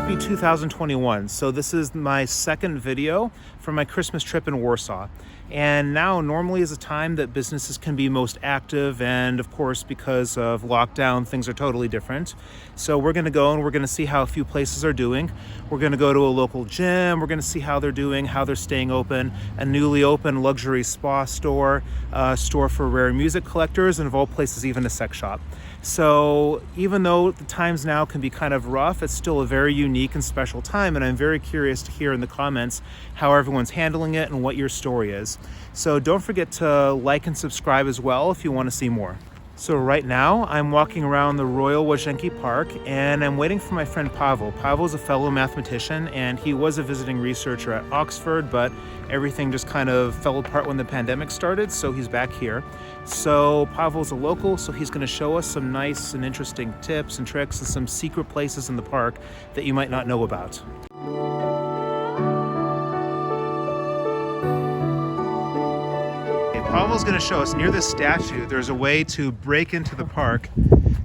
be 2021, so this is my second video from my Christmas trip in Warsaw. And now normally is a time that businesses can be most active, and of course because of lockdown things are totally different. So we're going to go and we're going to see how a few places are doing. We're going to go to a local gym, we're going to see how they're doing, how they're staying open, a newly opened luxury spa store, a store for rare music collectors, and of all places even a sex shop. So even though the times now can be kind of rough, it's still a very unique and special time, and I'm very curious to hear in the comments how everyone's handling it and what your story is. So don't forget to like and subscribe as well if you want to see more. So right now I'm walking around the Royal Łazienki Park and I'm waiting for my friend Paweł. Paweł's a fellow mathematician and he was a visiting researcher at Oxford, but everything just kind of fell apart when the pandemic started, so he's back here. So Paweł's a local, so he's going to show us some nice and interesting tips and tricks and some secret places in the park that you might not know about. Paweł's going to show us near this statue there's a way to break into the park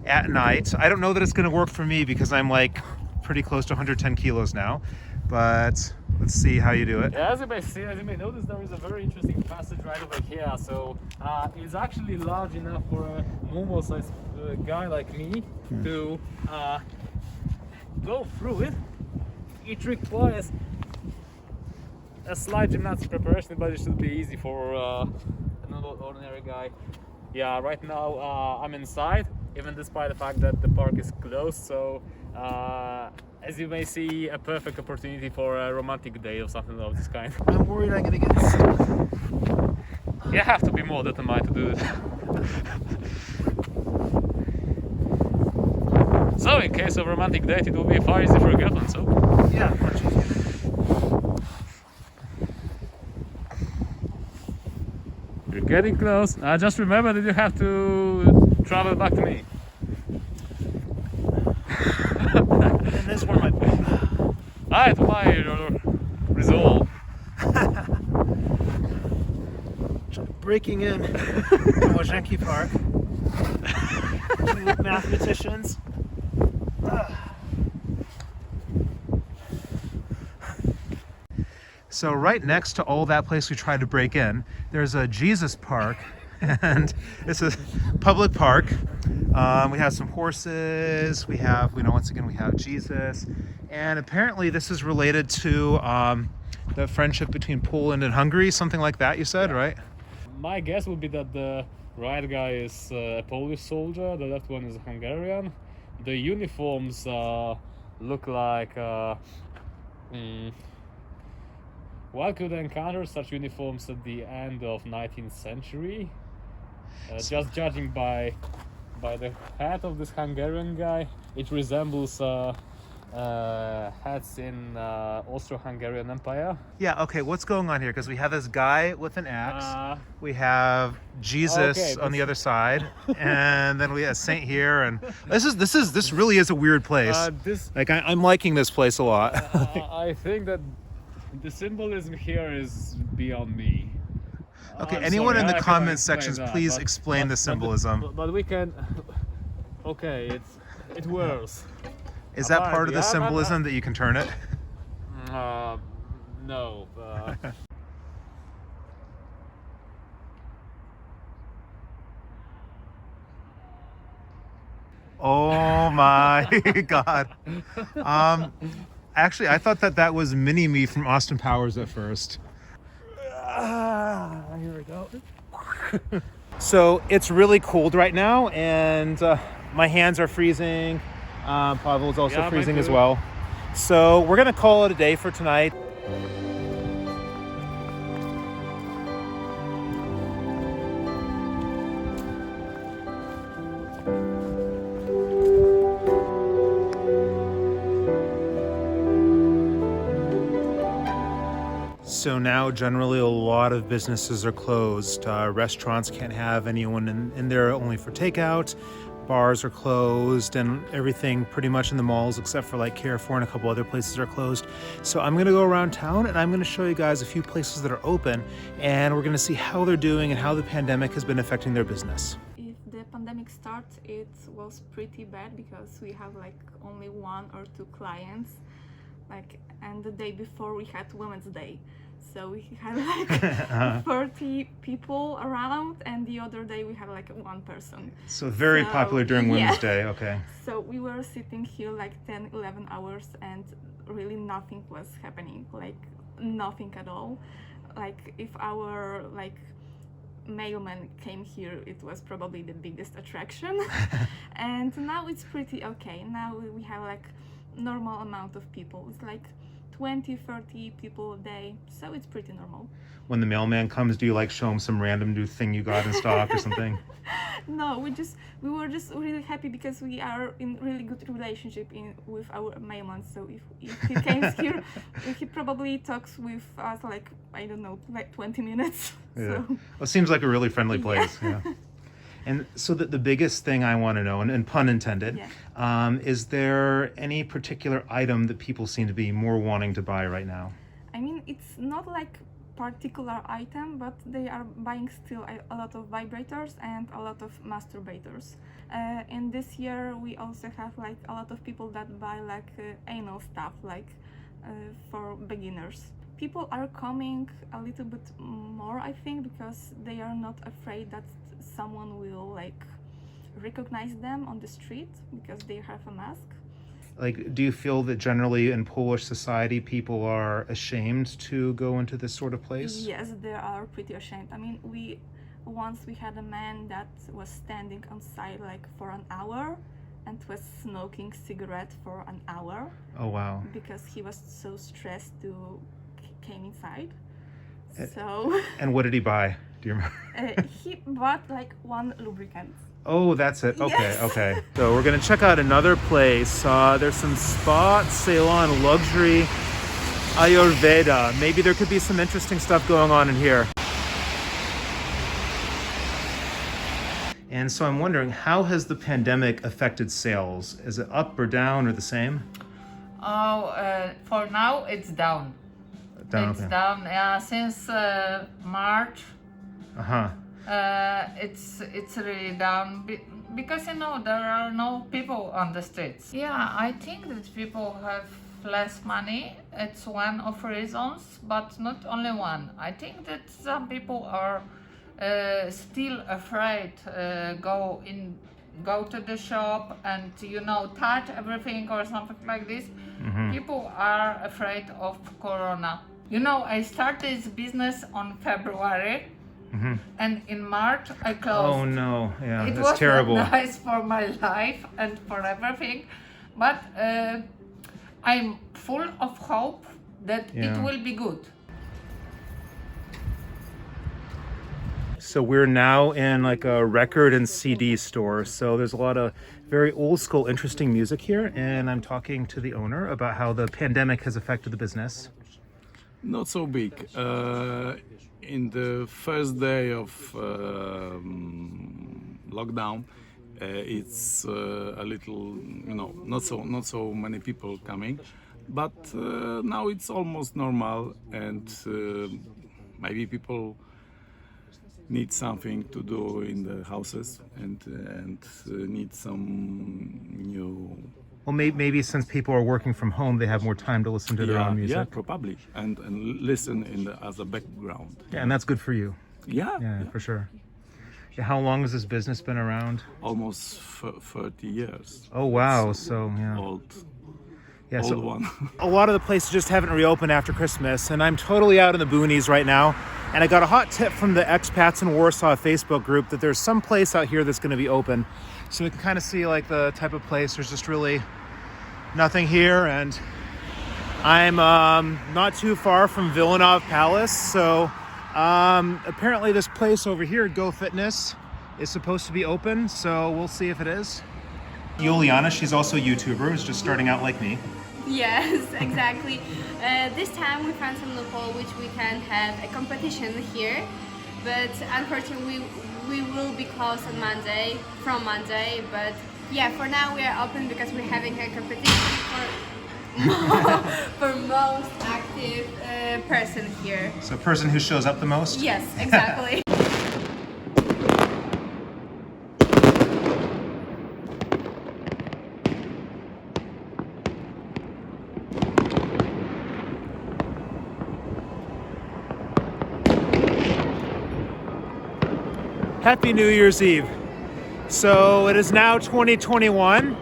at night. I don't know that it's going to work for me because I'm like pretty close to 110 kilos now, but let's see how you do it. Yeah, as you may notice, there is a very interesting passage right over here. So it's actually large enough for a normal sized guy like me to go through it. It requires a slight gymnastic preparation, but it should be easy for an ordinary guy. Yeah, right now I'm inside, even despite the fact that the park is closed. So as you may see, a perfect opportunity for a romantic date or something of this kind. I'm worried I'm gonna get sick. You have to be more determined to do it. So in case of romantic date, it will be far easier for a girlfriend, so? Yeah, much easier. You're getting close. Just remember that you have to travel back to me. And this one might be. I admire your resolve. Breaking in Łazienki Park. Two mathematicians. So right next to all that place we tried to break in, there's a Jesus park, and it's a public park. We have some horses, we have, once again, we have Jesus, and apparently this is related to the friendship between Poland and Hungary, something like that you said, right? My guess would be that the right guy is a Polish soldier, the left one is a Hungarian. The uniforms look like one could encounter such uniforms at the end of 19th century. Just judging by the hat of this Hungarian guy, it resembles hats in Austro-Hungarian Empire. Yeah, okay, what's going on here? Because we have this guy with an axe, we have Jesus on the other side, and then we have a saint here, and this really is a weird place. I'm liking this place a lot. I think that the symbolism here is beyond me. Okay, I'm anyone sorry, in the I cannot comment explain sections, that, please explain the symbolism. But we can. Okay, it whirls. Is that part of the symbolism that you can turn it? No. Oh my God. Actually, I thought that was Mini-Me from Austin Powers at first. Here we go. So it's really cold right now, and my hands are freezing. Paweł's also freezing as well. So we're gonna call it a day for tonight. So now generally a lot of businesses are closed. Restaurants can't have anyone in there, only for takeout. Bars are closed, and everything pretty much in the malls except for like Carrefour and a couple other places are closed. So I'm gonna go around town and I'm gonna show you guys a few places that are open, and we're gonna see how they're doing and how the pandemic has been affecting their business. If the pandemic started, it was pretty bad because we have like only 1 or 2 clients. and the day before we had Women's Day. So we had like 30 people around, and the other day we had like one person. So very popular during Women's Day, okay. So we were sitting here like 10, 11 hours and really nothing was happening, like nothing at all. Like if our like mailman came here, it was probably the biggest attraction. And now it's pretty okay. Now we have like normal amount of people. It's like 20, 30 people a day, so it's pretty normal. When the mailman comes, do you like show him some random new thing you got in stock or something? No, we were just really happy because we are in really good relationship with our mailman. So if he came here, he probably talks with us like, I don't know, like 20 minutes. Yeah. So. Well, it seems like a really friendly place. Yeah. And so the biggest thing I want to know, and pun intended, is there any particular item that people seem to be more wanting to buy right now? I mean, it's not like particular item, but they are buying still a lot of vibrators and a lot of masturbators. And this year we also have like a lot of people that buy like anal stuff, like for beginners. People are coming a little bit more, I think, because they are not afraid that someone will like recognize them on the street because they have a mask. Like, do you feel that generally in Polish society people are ashamed to go into this sort of place? Yes, they are pretty ashamed. I mean, we had a man that was standing outside like for an hour and was smoking cigarette for an hour. Oh wow. Because he was so stressed to came inside. So. And what did he buy? Do you remember? He bought like one lubricant. Oh, that's it. Okay, yes. Okay. So we're gonna check out another place. There's some spa, salon, luxury, Ayurveda. Maybe there could be some interesting stuff going on in here. And so I'm wondering, how has the pandemic affected sales? Is it up or down or the same? Oh, for now it's down. Down. It's down. Since March. Uh-huh. It's really down because there are no people on the streets. Yeah, I think that people have less money. It's one of reasons, but not only one. I think that some people are still afraid go to the shop and touch everything or something like this. Mm-hmm. People are afraid of Corona. I started this business on February. Mm-hmm. And in March I closed. Oh no, yeah, it that's was terrible. Not nice for my life and for everything, but I'm full of hope that it will be good. So we're now in like a record and CD store. So there's a lot of very old school, interesting music here. And I'm talking to the owner about how the pandemic has affected the business. Not so big. In the first day of lockdown, it's a little, not so many people coming, but now it's almost normal, and maybe people need something to do in the houses and need some new. Well, maybe since people are working from home, they have more time to listen to their own music. Yeah, probably, and listen as a background. Yeah, and that's good for you. Yeah, for sure. Yeah, how long has this business been around? Almost 30 years. Oh wow, so yeah. Old one. A lot of the places just haven't reopened after Christmas, and I'm totally out in the boonies right now. And I got a hot tip from the expats in Warsaw Facebook group that there's some place out here that's going to be open. So we can kind of see like the type of place. There's just really nothing here, and I'm not too far from Wilanowska Palace. So apparently this place over here, Go Fitness, is supposed to be open. So we'll see if it is. Yulianna, she's also a YouTuber, who's just starting out like me. Yes, exactly. This time we found some loophole which we can have a competition here, but unfortunately we will be closed on from Monday, but yeah, for now we are open because we're having a competition for most active person here. So person who shows up the most? Yes, exactly. Happy New Year's Eve. So it is now 2021,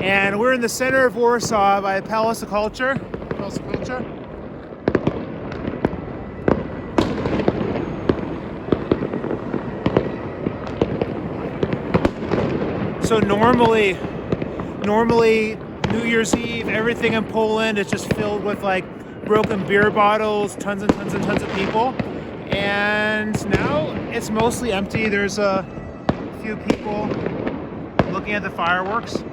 and we're in the center of Warsaw by Palace of Culture. Palace of Culture. So normally New Year's Eve, everything in Poland is just filled with like broken beer bottles, tons and tons and tons of people. And now it's mostly empty. There's a few people looking at the fireworks.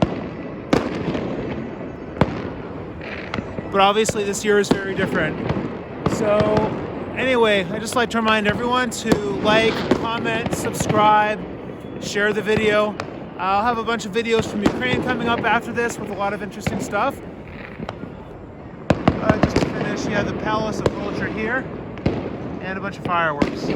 But obviously this year is very different. So anyway, I just like to remind everyone to like, comment, subscribe, share the video. I'll have a bunch of videos from Ukraine coming up after this with a lot of interesting stuff. Just to finish, you have the Palace of Culture here and a bunch of fireworks.